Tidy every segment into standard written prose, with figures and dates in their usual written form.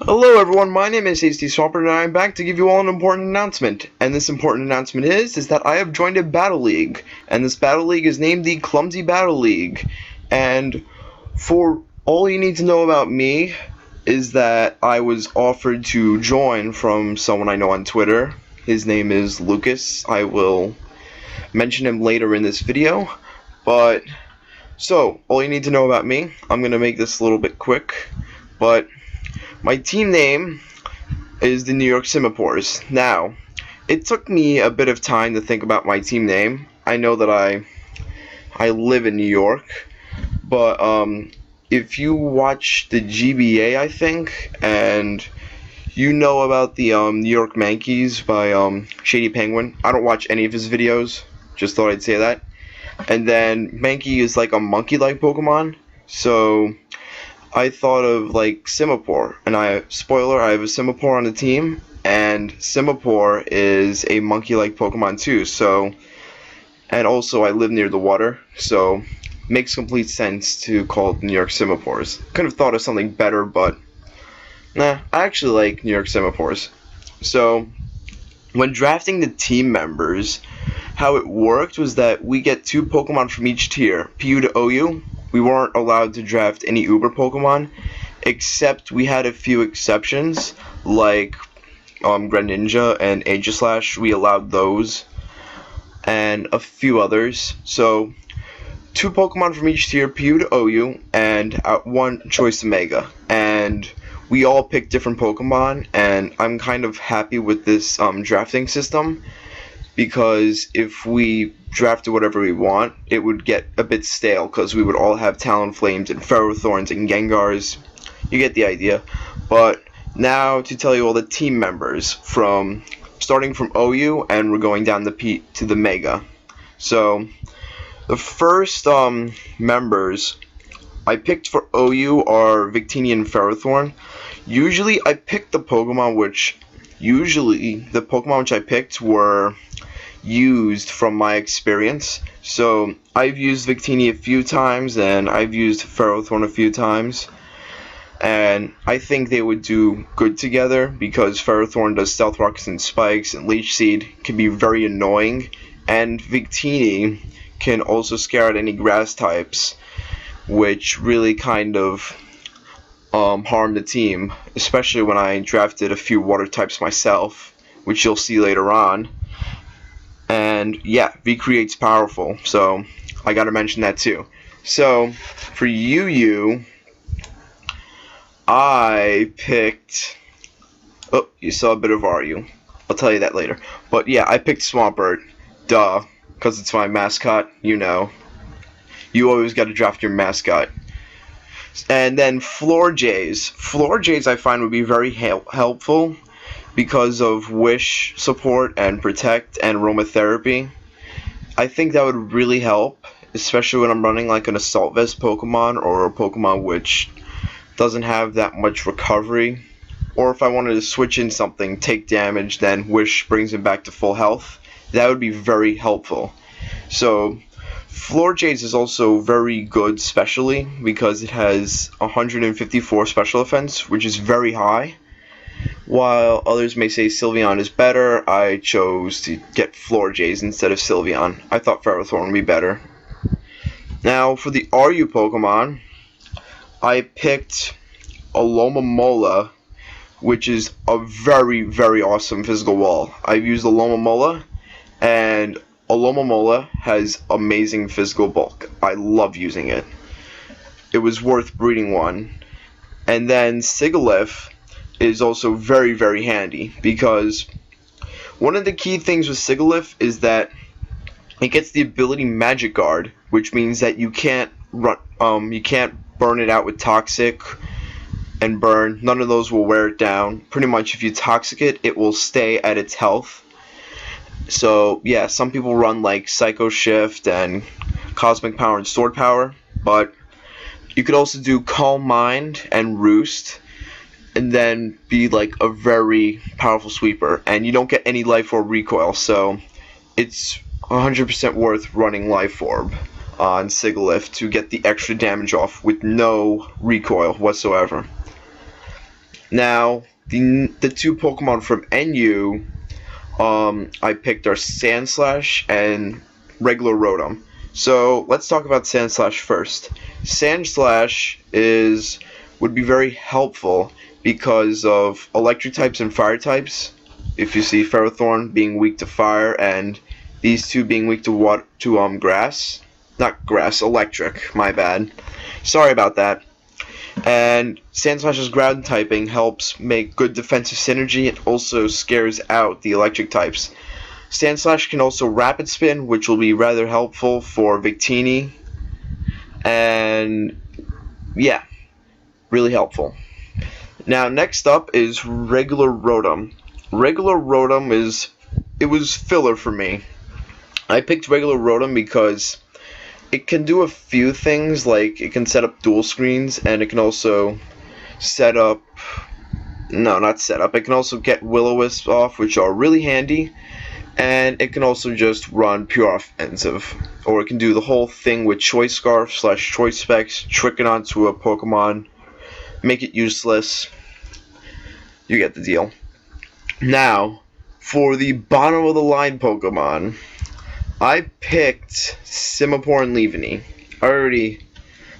Hello everyone, my name is Swampert and I'm back to give you all an important announcement. And this important announcement is that I have joined a battle league. And this battle league is named the Clumzzy Battle League. And for all you need to know about me is that I was offered to join from someone I know on Twitter. His name is Lucas. I will mention him later in this video. So, all you need to know about me, I'm going to make this a little bit quick, but my team name is the New York Simipours. Now, it took me a bit of time to think about my team name. I know that I live in New York, but if you watch the GBA, I think, and you know about the New York Monkeys by Shady Penguin. I don't watch any of his videos. Just thought I'd say that. And then Mankey is like a monkey-like Pokemon, so I thought of like Simipour, and I have a Simipour on the team, and Simipour is a monkey-like Pokemon too. So, and also I live near the water, so makes complete sense to call it New York Simipours. Could have thought of something better, but nah, I actually like New York Simipours. So, when drafting the team members, how it worked was that we get 2 Pokemon from each tier, PU to OU. We weren't allowed to draft any Uber Pokemon, except we had a few exceptions, like Greninja and Aegislash. We allowed those, and a few others. So, 2 Pokemon from each tier, PU to OU, and 1 Choice Omega. And we all picked different Pokemon, and I'm kind of happy with this drafting system, because if we drafted whatever we want, it would get a bit stale, because we would all have Talonflames and Ferrothorns and Gengars. You get the idea. But now to tell you all the team members, starting from OU, and we're going down to the Mega. So the first members I picked for OU are Victini and Ferrothorn. Usually the Pokemon which I picked were used from my experience. So I've used Victini a few times, and I've used Ferrothorn a few times, and I think they would do good together, because Ferrothorn does Stealth Rocks and Spikes, and Leech Seed can be very annoying, and Victini can also scare out any grass types, which really kind of harm the team, especially when I drafted a few water types myself, which you'll see later on. And yeah, V Create's powerful, so I gotta mention that too. So for UU, I picked. Oh, you saw a bit of RU. I'll tell you that later. But yeah, I picked Swampert. Duh, because it's my mascot. You know, you always gotta draft your mascot. And then Floor Jays. Floor Jays I find would be very helpful because of Wish support and Protect and Aromatherapy. I think that would really help, especially when I'm running like an Assault Vest Pokemon, or a Pokemon which doesn't have that much recovery. Or if I wanted to switch in something, take damage, then Wish brings him back to full health. That would be very helpful. So Floor Jays is also very good specially, because it has 154 special defense, which is very high. While others may say Sylveon is better, I chose to get Floor Jays instead of Sylveon. I thought Ferrothorn would be better. Now for the RU Pokemon, I picked Alomomola, which is a very, very awesome physical wall. I've used Alomomola, and Alomomola has amazing physical bulk. I love using it. It was worth breeding one. And then Sigilyph is also very, very handy, because one of the key things with Sigilyph is that it gets the ability Magic Guard, which means that you can't burn it out with Toxic and Burn. None of those will wear it down. Pretty much if you Toxic it, it will stay at its health. So yeah, some people run like Psycho Shift and Cosmic Power and Sword Power, but you could also do Calm Mind and Roost, and then be like a very powerful sweeper, and you don't get any Life Orb recoil, so it's 100% worth running Life Orb on Sigilyph to get the extra damage off with no recoil whatsoever. Now, the two Pokemon from NU I picked are Sandslash and regular Rotom. So let's talk about Sandslash first. Sandslash would be very helpful because of electric types and fire types. If you see Ferrothorn being weak to fire and these two being weak to grass, not grass, electric. My bad. Sorry about that. And Sandslash's ground typing helps make good defensive synergy. It also scares out the electric types. Sandslash can also rapid spin, which will be rather helpful for Victini. And yeah, really helpful. Now next up is regular Rotom. Regular Rotom was filler for me. I picked regular Rotom because it can do a few things, like it can set up dual screens, and it can also set up, no, not set up, it can also get Will-O-Wisp off, which are really handy, and it can also just run pure offensive, or it can do the whole thing with Choice Scarf / Choice Specs, trick it onto a Pokemon, make it useless. You get the deal. Now, for the bottom of the line Pokemon, I picked Simipour and Leaveney. I already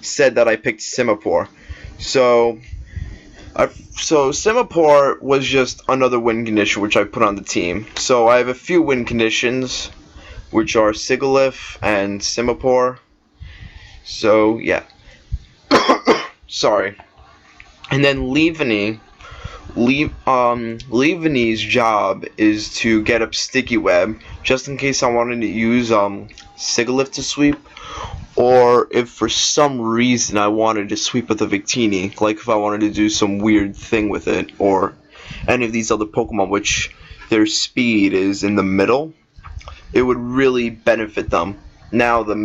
said that I picked Simipour. So Simipour was just another win condition which I put on the team. So I have a few win conditions, which are Sigilyph and Simipour. So yeah. Sorry. And then Leaveney's job is to get up Sticky Web, just in case I wanted to use Sigilyph to sweep, or if for some reason I wanted to sweep with a Victini, like if I wanted to do some weird thing with it, or any of these other Pokemon which their speed is in the middle, it would really benefit them. Now this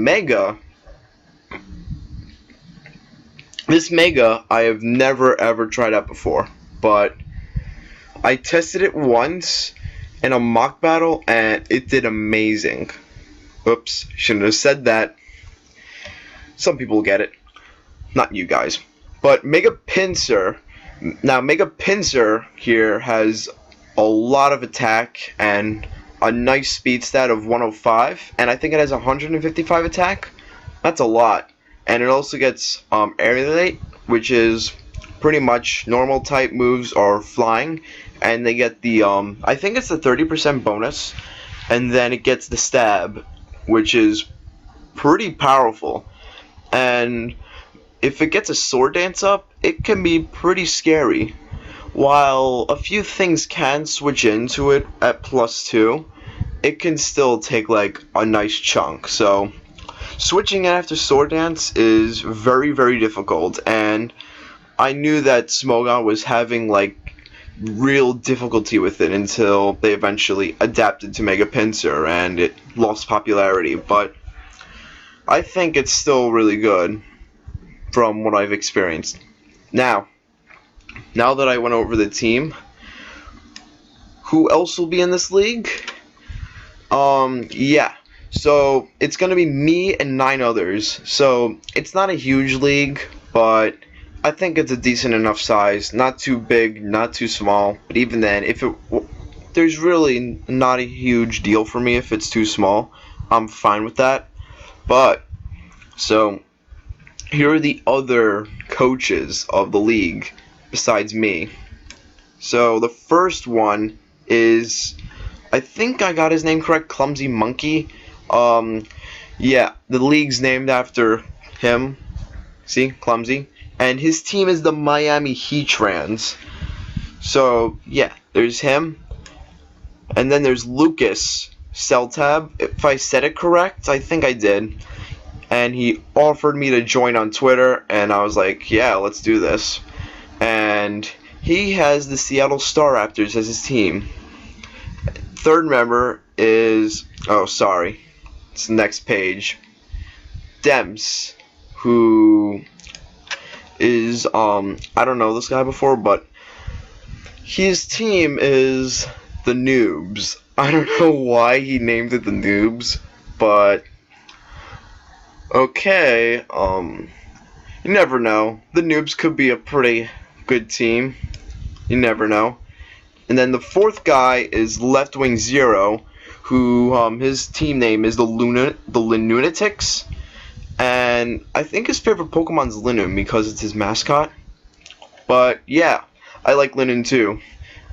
Mega I have never ever tried out before, but I tested it once in a mock battle and it did amazing. Oops, shouldn't have said that. Some people get it, not you guys. But Mega Pinsir here has a lot of attack and a nice speed stat of 105, and I think it has 155 attack. That's a lot. And it also gets Aerolite, which is pretty much normal type moves are flying, and they get the I think it's the 30% bonus, and then it gets the stab, which is pretty powerful. And if it gets a sword dance up, it can be pretty scary. While a few things can switch into it at +2, it can still take like a nice chunk. So switching it after sword dance is very, very difficult, and I knew that Smogon was having like real difficulty with it until they eventually adapted to Mega Pinsir and it lost popularity, but I think it's still really good from what I've experienced. Now that I went over the team, who else will be in this league? Yeah. So it's gonna be me and 9 others. So it's not a huge league, but I think it's a decent enough size. Not too big, not too small. But even then, there's really not a huge deal for me if it's too small. I'm fine with that. But so here are the other coaches of the league besides me. So the first one is, I think I got his name correct, Clumzzy Monkey. Yeah, the league's named after him. See, Clumzzy. And his team is the Miami Heatrans. So, yeah, there's him. And then there's Lucas Seltaeb. If I said it correct, I think I did. And he offered me to join on Twitter, and I was like, yeah, let's do this. And he has the Seattle Staraptors as his team. Third member is, oh, sorry, it's the next page, Dems, who is, I don't know this guy before, but his team is the Noobs. I don't know why he named it the Noobs, but okay, you never know. The Noobs could be a pretty good team. You never know. And then the fourth guy is Left Wing Zero, who his team name is the Lunatics, and I think his favorite Pokemon's Linen because it's his mascot. But yeah, I like Linen too.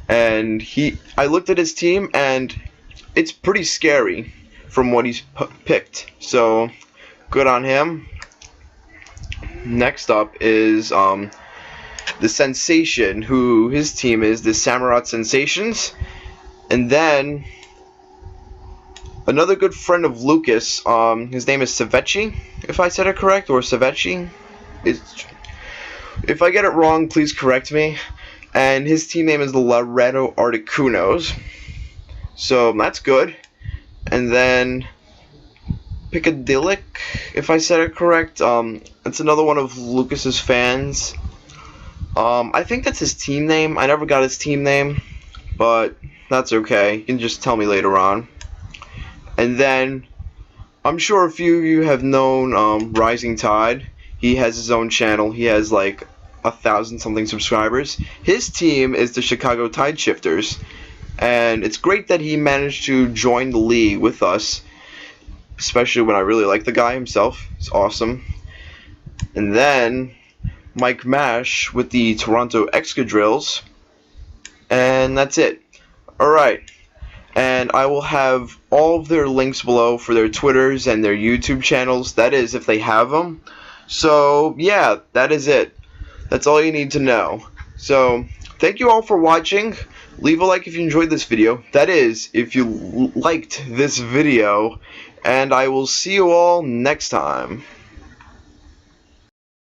And I looked at his team, and it's pretty scary from what he's picked. So good on him. Next up is the Sensation, who his team is the Samurott Sensations. And then another good friend of Lucas, his name is Ceviche, if I said it correct, or Ceviche. If I get it wrong, please correct me. And his team name is the Laredo Articunos. So that's good. And then Picadillic, if I said it correct. It's another one of Lucas's fans. I think that's his team name. I never got his team name, but that's okay. You can just tell me later on. And then I'm sure a few of you have known Rising Tide. He has his own channel. He has like 1,000-something subscribers. His team is the Chicago Tide Shifters, and it's great that he managed to join the league with us, especially when I really like the guy himself. He's awesome. And then Mike Mash with the Toronto Excadrills, and that's it. Alright, and I will have all of their links below for their Twitters and their YouTube channels, that is, if they have them. So yeah, that is it. That's all you need to know. So thank you all for watching. Leave a like if you enjoyed this video, that is, if you liked this video, and I will see you all next time.